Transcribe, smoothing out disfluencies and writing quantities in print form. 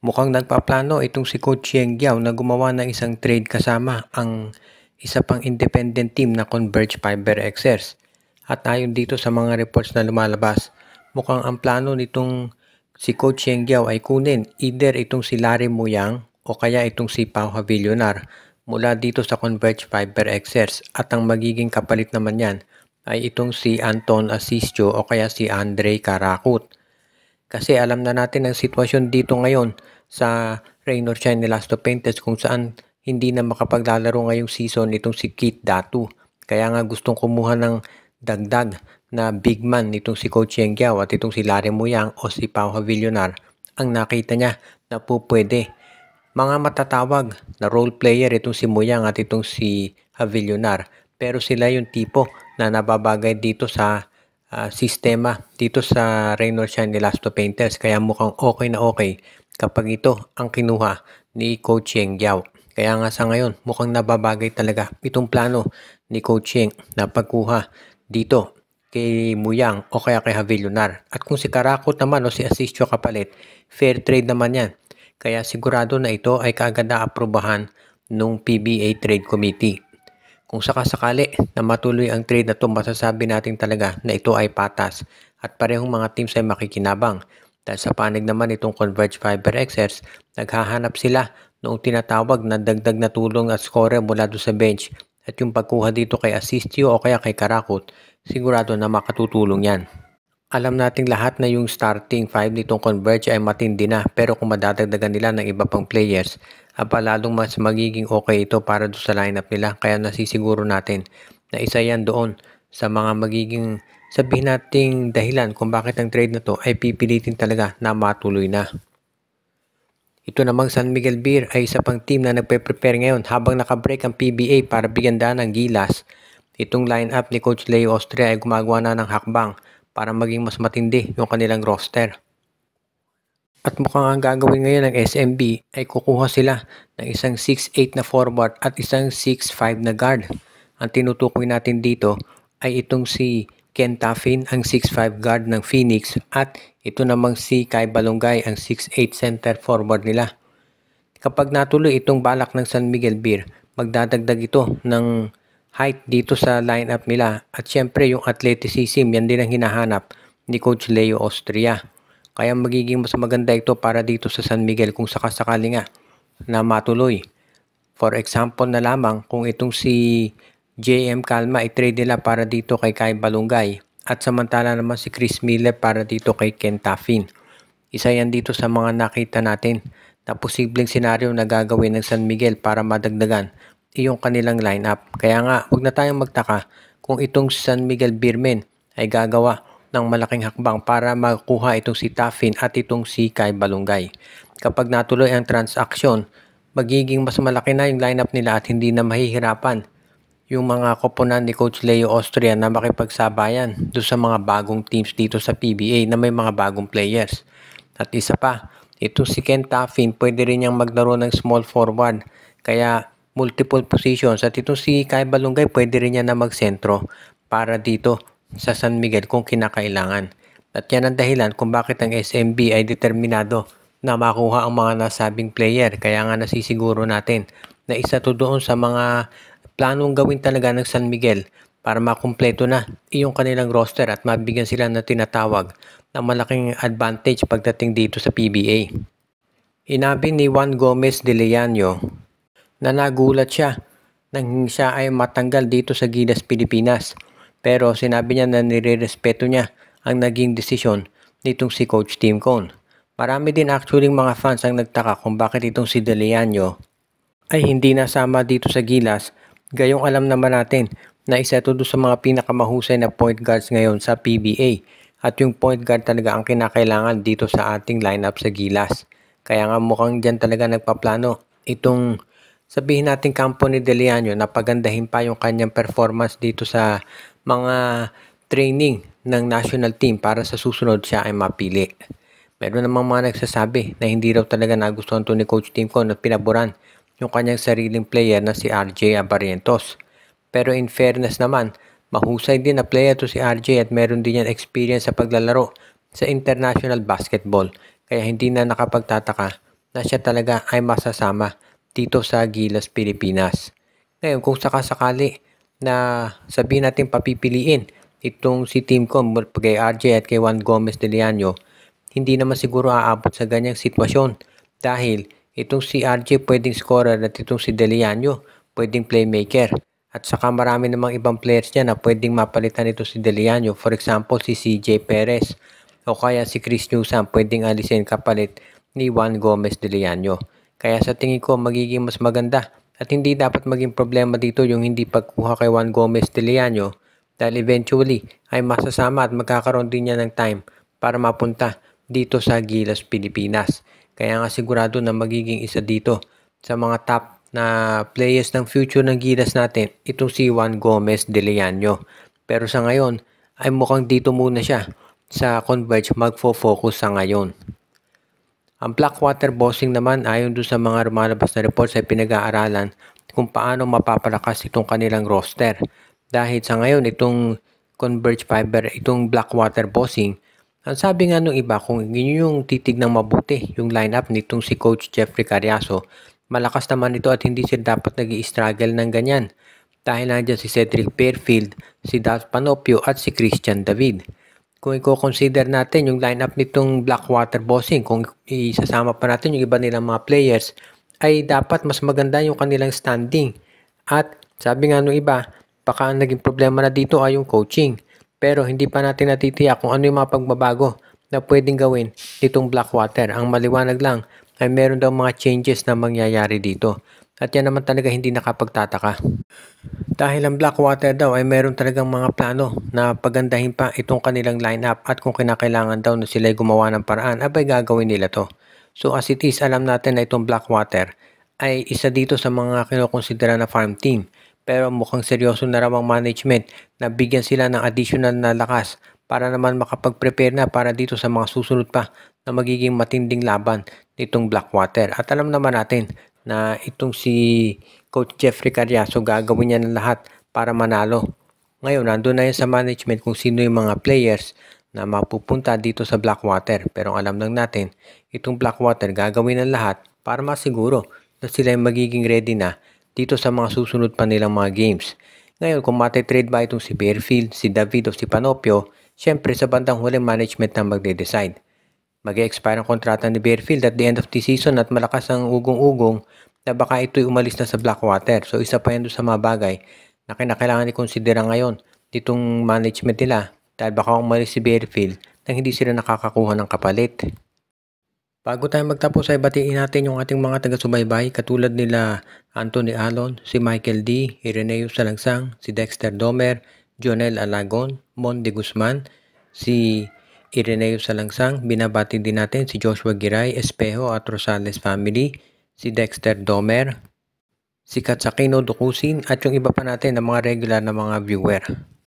Mukhang nagpaplano itong si Coach Yeng Giao na gumawa ng isang trade kasama ang isa pang independent team na Converge Fiber Xers. At ayon dito sa mga reports na lumalabas, mukhang ang plano nitong si Coach Yeng Giao ay kunin either itong si Larry Muyang o kaya itong si Pau Havillonar mula dito sa Converge Fiber Xers, at ang magiging kapalit naman yan ay itong si Anton Asisio o kaya si Andre Karakut. Kasi alam na natin ang sitwasyon dito ngayon sa Rain or Shine Elasto Painters, kung saan hindi na makapaglalaro ngayong season itong si Keith Datu. Kaya nga gustong kumuha ng dagdag na big man nitong si Coach Yeng Giao, at itong si Larry Muyang o si Pau Havillonar ang nakita niya na po pwede. Mga matatawag na role player itong si Muyang at itong si Havillonar, pero sila yung tipo na nababagay dito sa sistema dito sa Rain or Shine Elasto Painters, kaya mukhang okay na okay kapag ito ang kinuha ni Coach Yeng Giao. Kaya nga sa ngayon mukhang nababagay talaga itong plano ni Coach Yeng na pagkuha dito kay Muyang o kaya kay Havillonar. At kung si Karakot naman o si Asisio kapalit, fair trade naman yan. Kaya sigurado na ito ay kaagad na aprobahan ng PBA Trade Committee. Kung sakasakali na matuloy ang trade na ito, masasabi natin talaga na ito ay patas at parehong mga teams ay makikinabang. Dahil sa panig naman itong Converge Fiber Xers, naghahanap sila noong tinatawag na dagdag na tulong at scorer mula doon sa bench, at yung pagkuha dito kay Asistio o kaya kay Karakut, sigurado na makatutulong yan. Alam nating lahat na yung starting 5 nitong Converge ay matindi na, pero kung madadagdagan nila ng iba pang players, lalong mas magiging okay ito para doon sa lineup nila. Kaya nasisiguro natin na isa yan doon sa mga magiging, sabihin nating dahilan kung bakit ang trade na to ay pipilitin talaga na matuloy na. Ito namang San Miguel Beer ay isa pang team na nagpe-prepare ngayon habang nakabreak ang PBA para bigyan daan ng gilas. Itong lineup ni Coach Leo Austria ay gumagawa na ng hakbang para maging mas matindi yung kanilang roster. At mukhang ang gagawin ngayon ng SMB ay kukuha sila ng isang 6'8 na forward at isang 6'5 na guard. Ang tinutukoy natin dito ay itong si Ken Taffin, ang 6'5 guard ng Phoenix, at ito namang si Kai Balungay, ang 6'8 center forward nila. Kapag natuloy itong balak ng San Miguel Beer, magdadagdag ito ng height dito sa lineup nila, at syempre yung athleticism, yan din ang hinahanap ni Coach Leo Austria. Kaya magiging mas maganda ito para dito sa San Miguel kung sakasakali nga na matuloy. For example na lamang, kung itong si JM Calma i-trade nila para dito kay Kai Balungay, at samantala naman si Chris Miller para dito kay Ken Taffin. Isa yan dito sa mga nakita natin na posibleng senaryo na gagawin ng San Miguel para madagdagan iyong kanilang lineup. Kaya nga, huwag na tayong magtaka kung itong San Miguel Beermen ay gagawa ng malaking hakbang para makuha itong si Taffin at itong si Kai Balungay. Kapag natuloy ang transaksyon, magiging mas malaki na yung lineup nila at hindi na mahihirapan yung mga koponan ni Coach Leo Austria na makipagsabayan doon sa mga bagong teams dito sa PBA na may mga bagong players. At isa pa, itong si Ken Taffin pwede rin niyang maglaro ng small forward, kaya multiple positions, at itong si Kai Balungay pwede rin niya na magsentro para dito sa San Miguel kung kinakailangan. At yan ang dahilan kung bakit ang SMB ay determinado na makuha ang mga nasabing player. Kaya nga nasisiguro natin na isa to doon sa mga planong gawin talaga ng San Miguel para makumpleto na iyong kanilang roster at mabigyan sila na tinatawag na malaking advantage pagdating dito sa PBA. Inabi ni Juan Gomez de Leano na nagulat siya nang siya ay matanggal dito sa Gilas Pilipinas. Pero sinabi niya na nire-respeto niya ang naging desisyon nitong si Coach Tim Cone. Marami din actually mga fans ang nagtaka kung bakit itong si De Leano ay hindi nasama dito sa Gilas. Gayong alam naman natin na isa ito sa mga pinakamahusay na point guards ngayon sa PBA. At yung point guard talaga ang kinakailangan dito sa ating lineup sa Gilas. Kaya nga mukhang dyan talaga nagpaplano itong, sabihin natin, kampo ni De Leano na pagandahin pa yung kanyang performance dito sa mga training ng national team para sa susunod siya ay mapili. Meron namang mga nagsasabi na hindi raw talaga nagustuhan to ni Coach Tim Cone at pinaboran yung kanyang sariling player na si RJ Abarientos. Pero in fairness naman, mahusay din na player to si RJ at meron din yan experience sa paglalaro sa international basketball. Kaya hindi na nakapagtataka na siya talaga ay masasama dito sa Gilas Pilipinas. Ngayon, kung sakasakali na sabihin natin papipiliin itong si Team Com kay RJ at kay Juan Gomez de Leaño, hindi naman siguro aabot sa ganyang sitwasyon dahil itong si RJ pwedeng scorer at itong si de Leaño pwedeng playmaker. At saka marami namang ibang players niya na pwedeng mapalitan ito si de Leaño. For example, si CJ Perez o kaya si Chris Newsome pwedeng alisin kapalit ni Juan Gomez de Leaño. Kaya sa tingin ko magiging mas maganda at hindi dapat maging problema dito yung hindi pagkuha kay Juan Gomez de Leaño dahil eventually ay masasama at magkakaroon din niya ng time para mapunta dito sa Gilas Pilipinas. Kaya nga sigurado na magiging isa dito sa mga top na players ng future ng Gilas natin, itong si Juan Gomez de Leaño. Pero sa ngayon ay mukhang dito muna siya sa Converge magfo-focus sa ngayon. Ang Blackwater bossing naman ayon doon sa mga lumalabas na reports ay pinag-aaralan kung paano mapapalakas itong kanilang roster. Dahil sa ngayon itong Converge Fiber, itong Blackwater bossing, ang sabi nga nung iba kung inyo yung titignan mabuti yung lineup nitong si Coach Jeffrey Cariaso, malakas naman ito at hindi sila dapat nag-i-struggle ng ganyan. Dahil nandiyan si Cedric Fairfield, si Dalf Panopio at si Christian David. Kung i-consider natin yung lineup nitong Blackwater bossing, kung isasama pa natin yung iba nilang mga players, ay dapat mas maganda yung kanilang standing. At sabi nga nung iba, baka ang naging problema na dito ay yung coaching. Pero hindi pa natin natitiyak kung ano yung mga pagbabago na pwedeng gawin nitong Blackwater. Ang maliwanag lang ay meron daw mga changes na mangyayari dito. At yan naman talaga hindi nakapagtataka. Dahil ang Blackwater daw ay meron talagang mga plano na pagandahin pa itong kanilang lineup at kung kinakailangan daw na sila gumawa ng paraan, abay gagawin nila to. So as it is, alam natin na itong Blackwater ay isa dito sa mga kinukonsidera na farm team. Pero mukhang seryoso na raw ang management na bigyan sila ng additional na lakas para naman makapag-prepare na para dito sa mga susunod pa na magiging matinding laban nitong Blackwater. At alam naman natin na itong si Coach Jeffrey Cariaso gagawin niya ng lahat para manalo. Ngayon, nandun na yan sa management kung sino yung mga players na mapupunta dito sa Blackwater. Pero alam lang natin, itong Blackwater gagawin ng lahat para masiguro na sila yung magiging ready na dito sa mga susunod pa nilang mga games. Ngayon, kung matitrade ba itong si Fairfield, si David o si Panopio, syempre sa bandang huling management na magde-decide. Mag-expire ang kontrata ni Fairfield at the end of the season at malakas ang ugong-ugong na baka ito'y umalis na sa Blackwater. So isa pa yan doon sa mga bagay na kinakailangan i-considera ngayon ditong management nila dahil baka umalis si Fairfield nang hindi sila nakakakuha ng kapalit. Bago tayo magtapos ay batiin natin yung ating mga taga-subaybay katulad nila Anthony Alon, si Michael D., Ireneo Salangsang, si Dexter Domer, Jonel Alagon, Mon de Guzman, si Ireneo Salangsang, binabati din natin si Joshua Giray, Espejo at Rosales family, si Dexter Domer, si Katsakino Dukusin at yung iba pa natin na mga regular na mga viewer.